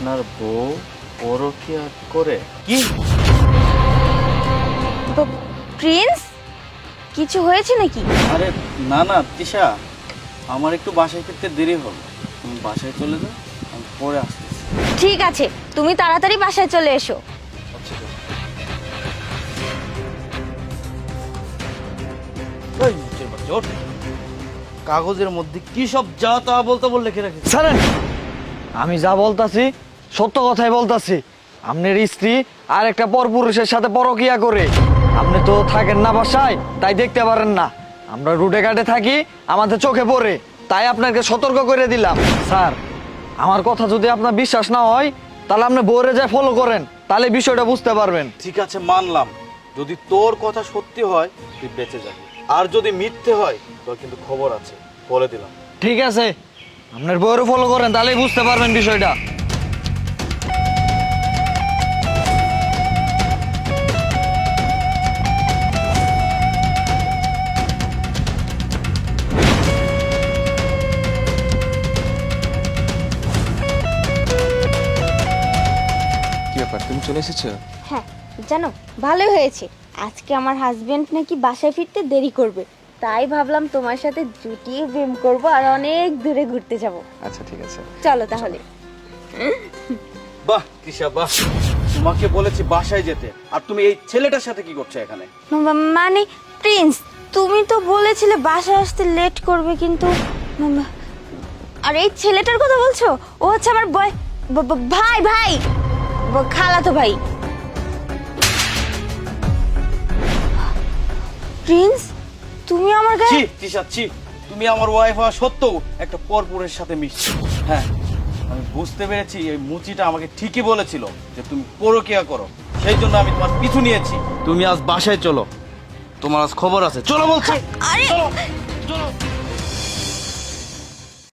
আপনার বউ পরকীয়া করে? কি? প্রিন্স, কিছু হয়েছে নাকি? আরে না না তিশা, আমার একটু বাসায় ফিরতে দেরি হল, তুমি বাসায় চলে যাও, আমি পরে আসতেছি। ঠিক আছে, তুমি তাড়াতাড়ি বাসায় চলে এসো। আচ্ছা কাগজের মধ্যে কি সব যা তা বলতে বল লিখে রাখিস? ছাড়েন, আমি যা বলতাছি সত্য কথাই বলতাছি। আপনার স্ত্রী আর একটা পরপুরুষের সাথে পরকিয়া করে। আপনি তো থাকেন না বাসায়, তাই দেখতে পারেন না। আমরা রুটে ঘাটে থাকি, আমাদের চোখে পড়ে, তাই আপনাকে সতর্ক করে দিলাম। স্যার, আমার কথা যদি আপনার বিশ্বাস না হয়, তাহলে আপনি বউরে যায় ফলো করেন, তাহলে বিষয়টা বুঝতে পারবেন। ঠিক আছে, মানলাম। যদি তোর কথা সত্যি হয় তুই বেঁচে যাবি, আর যদি মিথ্যে হয় তোর কিন্তু খবর আছে, বলে দিলাম। ঠিক আছে, আপনার বউরে ফলো করেন, তাহলেই বুঝতে পারবেন বিষয়টা। কি ব্যাপার, তুমি চলে এসেছো? হ্যাঁ, জানো ভালোই হয়েছে। আজকে আমার হাজবেন্ড নাকি বাসায় ফিরতে দেরি করবে, তাই ভাবলাম তোমার সাথে জুটিয়ে প্রেম করব আর অনেক দূরে ঘুরতে যাব। আচ্ছা ঠিক আছে। চলো তাহলে। বাহ তিশা বাহ, তোমাকে বলেছি বাসায় যেতে, আর তুমি এই ছেলেটার সাথে কি করছো এখানে? মানে প্রিন্স, তুমি তো বলেছিলে বাসায় আসতে লেট করবে, কিন্তু আর এই ছেলেটার কথা বলছো? ও হচ্ছে আমার ভাই ভাই, খালাতো ভাই। প্রিন্স, তুমি আমার গায়ে... ছি তিশা ছি, তুমি আমার ওয়াইফ হওয়া সত্ত্বেও একটা পরপুরের সাথে মিশছো। হ্যাঁ, আমি বুঝতে পেরেছি এই মুচিটা আমাকে ঠিকই বলেছিল যে তুমি পরকীয়া করো, সেই জন্য আমি তোমার পিছু নিয়েছি। তুমি আজ বাসায় চলো, তোমার আজ খবর আছে। চলো বলছি। আরে চলো চলো।